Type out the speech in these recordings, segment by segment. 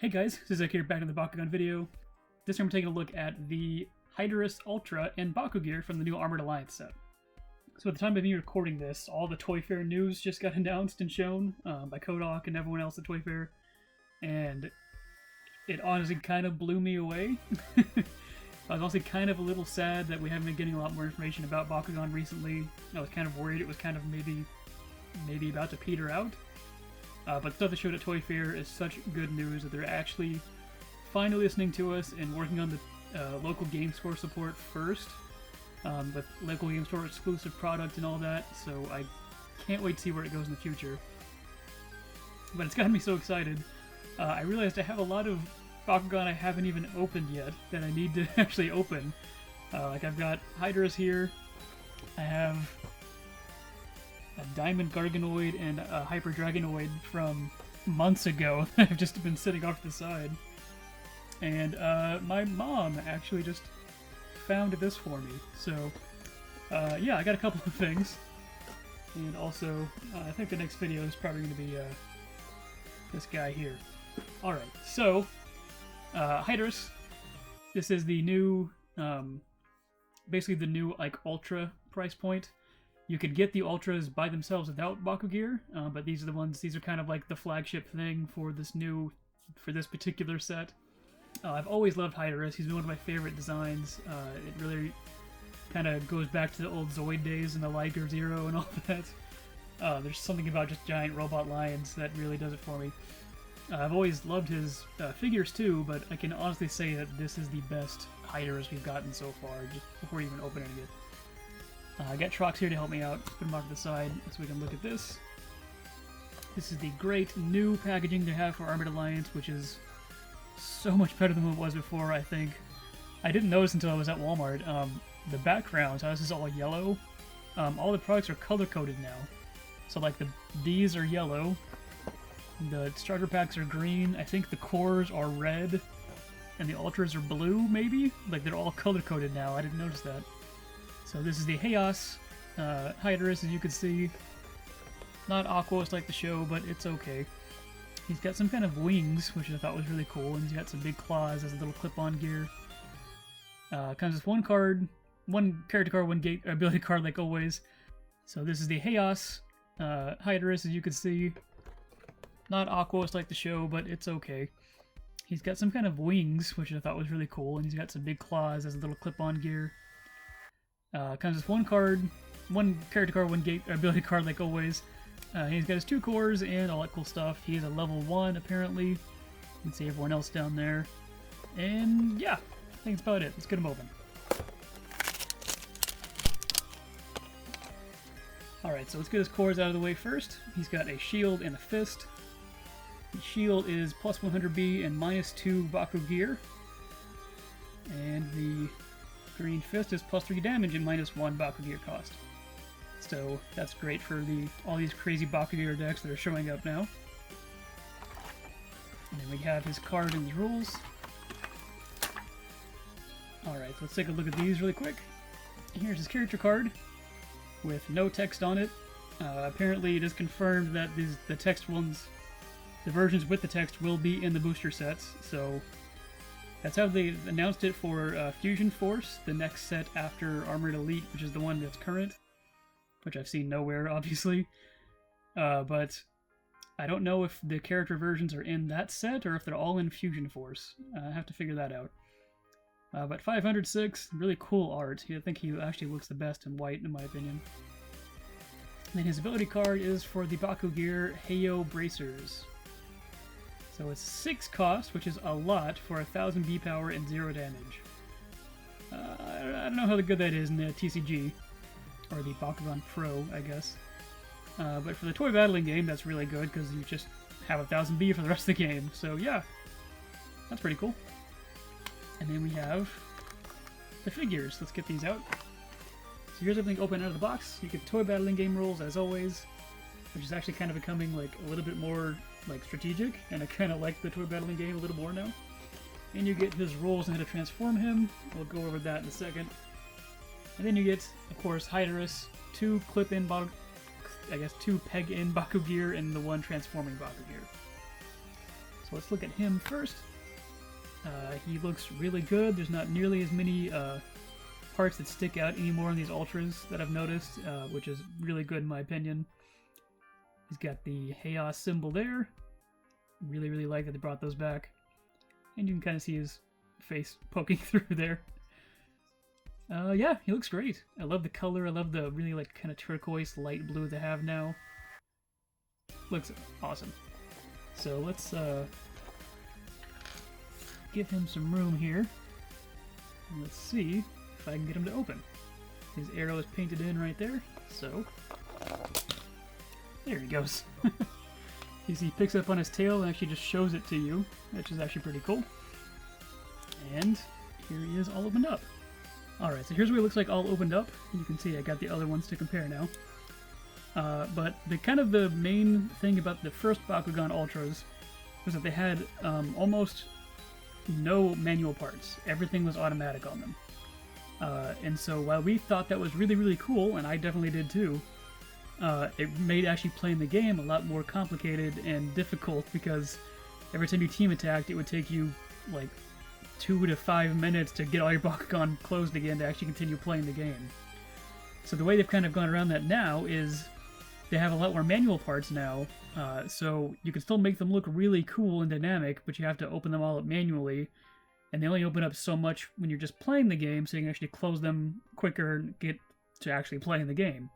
Hey guys, this is Zach here back in the Bakugan video. This time we're taking a look at the Hydorous Ultra and BakuGear from the new Armored Alliance set. So at the time of me recording this, all the Toy Fair news just got announced and shown by Kodak and everyone else at Toy Fair, and it honestly kind of blew me away. I was also kind of a little sad that we haven't been getting a lot more information about Bakugan recently. I was kind of worried it was kind of maybe about to peter out. But stuff they showed at Toy Fair is such good news that they're actually finally listening to us and working on the local game store support first, with local game store exclusive product and all that, so I can't wait to see where it goes in the future. But it's gotten me so excited. I realized I have a lot of Bakugan I haven't even opened yet that I need to actually open. Like I've got Hydorous here, I have a Diamond Garganoid and a Hyper Dragonoid from months ago that I've just been sitting off to the side. And my mom actually just found this for me. So yeah, I got a couple of things. And also, I think the next video is probably going to be this guy here. Alright, so Hydorous, this is the new, basically the new like Ultra price point. You could get the Ultras by themselves without BakuGear, but these are the ones, these are kind of like the flagship thing for this particular set. I've always loved Hydorous. He's been one of my favorite designs. It really kind of goes back to the old Zoid days and the Liger Zero and all that. There's something about just giant robot lions that really does it for me. I've always loved his figures too, but I can honestly say that this is the best Hydorous we've gotten so far, just before even opening it. I got Trox here to help me out. Put him off to the side so we can look at this. This is the great new packaging they have for Armored Alliance, which is so much better than what it was before, I think. I didn't notice until I was at Walmart. The background, how this is all yellow. All the products are color-coded now. So like these are yellow. The starter packs are green. I think the cores are red. And the Ultras are blue, maybe? Like they're all color-coded now. I didn't notice that. So this is the Haos Hydorous, as you can see. Not Aquos like the show, but it's okay. He's got some kind of wings, which I thought was really cool, and he's got some big claws as a little clip-on gear. Comes with one card, one character card, one ability card like always. So this is the Haos Hydorous, as you can see. Not Aquos like the show, but it's okay. He's got some kind of wings, which I thought was really cool, and he's got some big claws as a little clip-on gear. Comes with one card, one character card, one ability card like always. He's got his 2 cores and all that cool stuff. He is a level 1 apparently. You can see everyone else down there. And yeah, I think that's about it. Let's get him open. Alright, so let's get his cores out of the way first. He's got a shield and a fist. The shield is plus 100B and minus 2 BakuGear. And the green fist is plus 3 damage and minus 1 BakuGear cost. So that's great for all these crazy BakuGear decks that are showing up now. And then we have his card and his rules. Alright, so let's take a look at these really quick. Here's his character card with no text on it. Apparently it is confirmed that the text ones, the versions with the text will be in the booster sets, so that's how they announced it for Fusion Force, the next set after Armored Elite, which is the one that's current, which I've seen nowhere, obviously. But I don't know if the character versions are in that set or if they're all in Fusion Force. I have to figure that out. But 506, really cool art. I think he actually looks the best in white, in my opinion. And then his ability card is for the BakuGear Haos Bracers. So it's 6 cost, which is a lot for 1000 B power and 0 damage. I don't know how good that is in the TCG, or the Bakugan Pro, I guess. But for the toy battling game, that's really good, because you just have 1000 B for the rest of the game. So yeah, that's pretty cool. And then we have the figures. Let's get these out. So here's everything open out of the box. You get toy battling game rules, as always, which is actually kind of becoming like a little bit more like strategic, and I kind of like the toy battling game a little more now. And you get his rules and how to transform him. We'll go over that in a second. And then you get, of course, Hydorous, 2 clip-in, 2 peg-in BakuGear, and the 1 transforming BakuGear. So So let's look at him first. He looks really good. There's not nearly as many parts that stick out anymore in these Ultras that I've noticed, which is really good in my opinion. He's got the Haos symbol there. Really, really like that they brought those back. And you can kind of see his face poking through there. Yeah, he looks great. I love the color. I love the really like kind of turquoise light blue they have now. Looks awesome. So let's give him some room here. And let's see if I can get him to open. His arrow is painted in right there, so there he goes. You see, he picks up on his tail and actually just shows it to you, which is actually pretty cool. And here he is all opened up. Alright, so here's what he looks like all opened up. You can see I got the other ones to compare now. But the main thing about the first Bakugan Ultras was that they had almost no manual parts. Everything was automatic on them. And so while we thought that was really, really cool, and I definitely did too, it made actually playing the game a lot more complicated and difficult because every time you team attacked, it would take you like 2 to 5 minutes to get all your Bakugan closed again to actually continue playing the game. So the way they've kind of gone around that now is they have a lot more manual parts now, so you can still make them look really cool and dynamic, but you have to open them all up manually, and they only open up so much when you're just playing the game, so you can actually close them quicker and get to actually playing the game.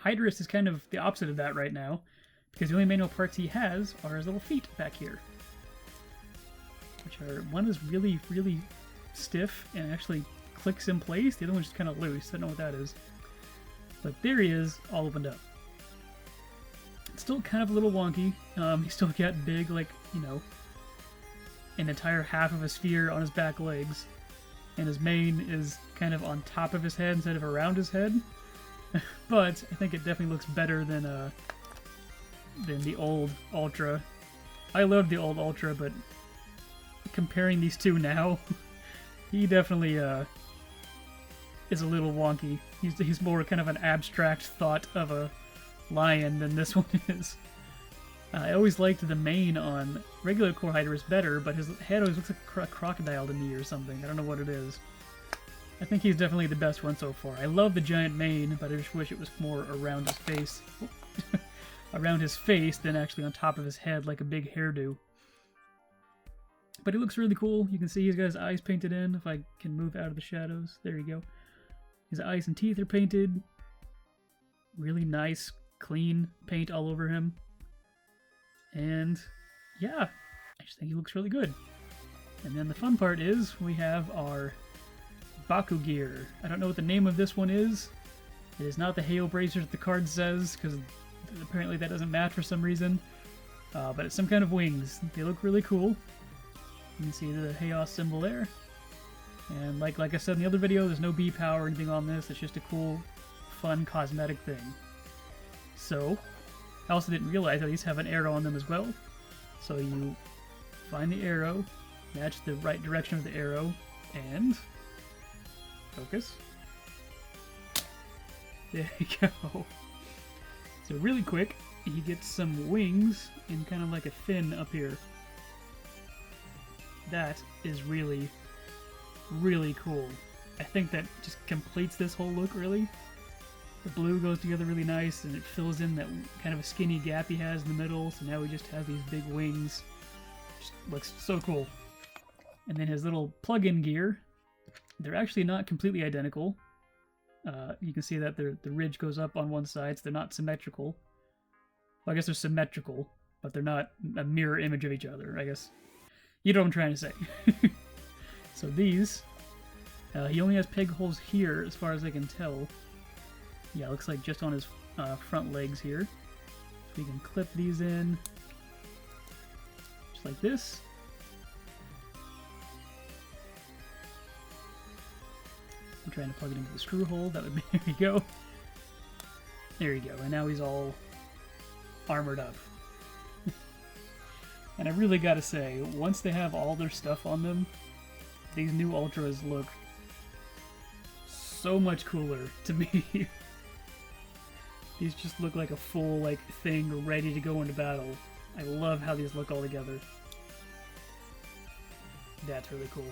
Hydorous is kind of the opposite of that right now, because the only manual parts he has are his little feet back here. Which are, one is really, really stiff and actually clicks in place, the other one's just kind of loose, I don't know what that is. But there he is, all opened up. It's still kind of a little wonky, he's still got big, like, you know, an entire half of a sphere on his back legs, and his mane is kind of on top of his head instead of around his head. But I think it definitely looks better than the old Ultra. I love the old Ultra, but comparing these two now, he definitely is a little wonky. He's more kind of an abstract thought of a lion than this one is. I always liked the mane on regular Core Hydorous better, but his head always looks like a crocodile to me or something. I don't know what it is. I think he's definitely the best one so far. I love the giant mane, but I just wish it was more around his face. Around his face than actually on top of his head like a big hairdo. But it looks really cool. You can see he's got his eyes painted in, if I can move out of the shadows. There you go. His eyes and teeth are painted. Really nice, clean paint all over him. And yeah, I just think he looks really good. And then the fun part is we have our BakuGear. I don't know what the name of this one is. It is not the Hail Bracers the card says, because apparently that doesn't match for some reason. But it's some kind of wings. They look really cool. You can see the Haos symbol there. And like I said in the other video, there's no B power or anything on this. It's just a cool, fun cosmetic thing. So, I also didn't realize that these have an arrow on them as well. So you find the arrow, match the right direction of the arrow, and focus. There you go. So really quick, he gets some wings and kind of like a fin up here. That is really, really cool. I think that just completes this whole look, really. The blue goes together really nice, and it fills in that kind of a skinny gap he has in the middle, so now we just have these big wings. Just looks so cool. And then his little plug-in gear, they're actually not completely identical. You can see that the ridge goes up on one side, so they're not symmetrical. Well, I guess they're symmetrical, but they're not a mirror image of each other, I guess. You know what I'm trying to say. So these, he only has peg holes here, as far as I can tell. Yeah, it looks like just on his front legs here. So we can clip these in, just like this. I'm trying to plug it into the screw hole. That would be, there you go. There you go. And now he's all armored up. And I really gotta say, once they have all their stuff on them, these new Ultras look so much cooler to me. These just look like a full thing ready to go into battle. I love how these look all together. That's really cool.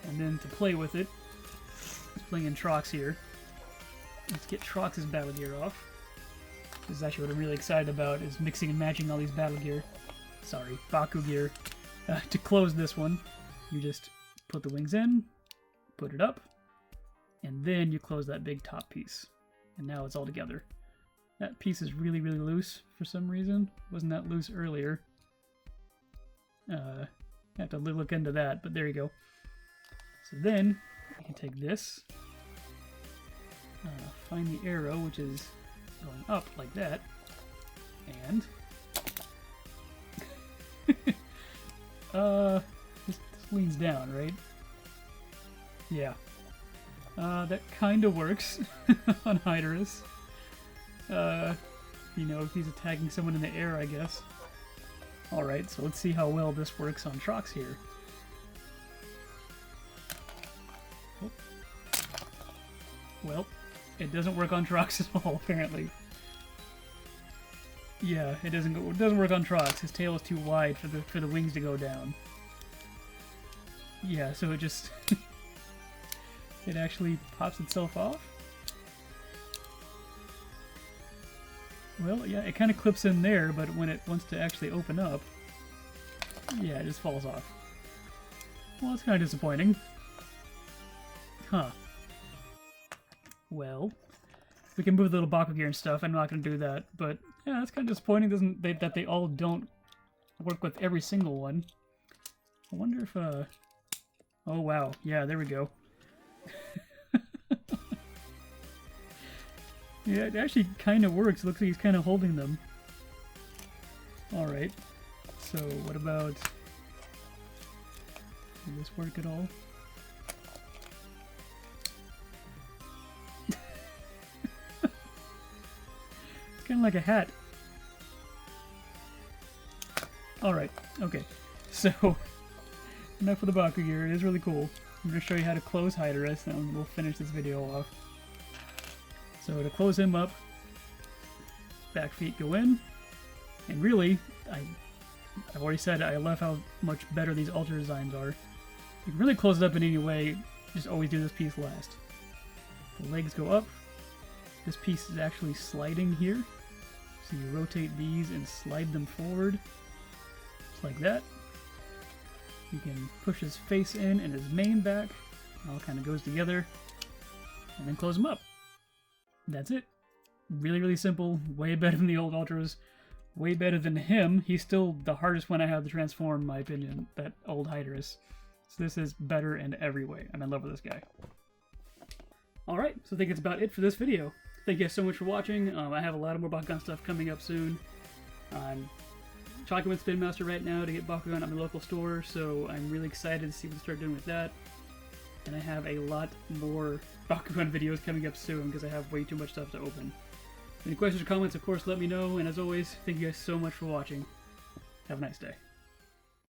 And then to play with it, let's bring in Trox here. Let's get Trox's battle gear off. This is actually what I'm really excited about, is mixing and matching all these battle gear. Sorry, BakuGear. To close this one, you just put the wings in, put it up, and then you close that big top piece. And now it's all together. That piece is really, really loose for some reason. Wasn't that loose earlier? I have to look into that, but there you go. So then, I can take this, find the arrow, which is going up like that, and this leans down, right? Yeah. That kind of works on Hydorous. You know, if he's attacking someone in the air, I guess. Alright, so let's see how well this works on Trox here. Oh. Well, it doesn't work on Trox at all, apparently. Yeah, it doesn't work on Trox. His tail is too wide for the wings to go down. Yeah, so it just it actually pops itself off. Well, yeah, it kind of clips in there, but when it wants to actually open up, yeah, it just falls off. Well, that's kind of disappointing. Huh. Well, we can move the little BakuGear and stuff. I'm not going to do that, but yeah, that's kind of disappointing that they all don't work with every single one. I wonder if, oh wow, yeah, there we go. Yeah, it actually kind of works. It looks like he's kind of holding them. Alright, so what about... Will this work at all? It's kind of like a hat. Alright, okay. So, enough of the BakuGear. It is really cool. I'm going to show you how to close Hydorous, and we'll finish this video off. So to close him up, back feet go in, and really, I've already said I love how much better these Ultra designs are. You can really close it up in any way, just always do this piece last. The legs go up, this piece is actually sliding here, so you rotate these and slide them forward, just like that. You can push his face in and his mane back, it all kind of goes together, and then close him up. That's it. Really, really simple. Way better than the old Ultras. Way better than him. He's still the hardest one I have to transform, in my opinion, that old Hydorous. So this is better in every way. I'm in love with this guy. Alright, so I think that's about it for this video. Thank you guys so much for watching. I have a lot of more BakuGan stuff coming up soon. I'm talking with Spin Master right now to get BakuGan at my local store, so I'm really excited to see what they start doing with that. And I have a lot more BakuGan videos coming up soon because I have way too much stuff to open. Any questions or comments, of course, let me know. And as always, thank you guys so much for watching. Have a nice day.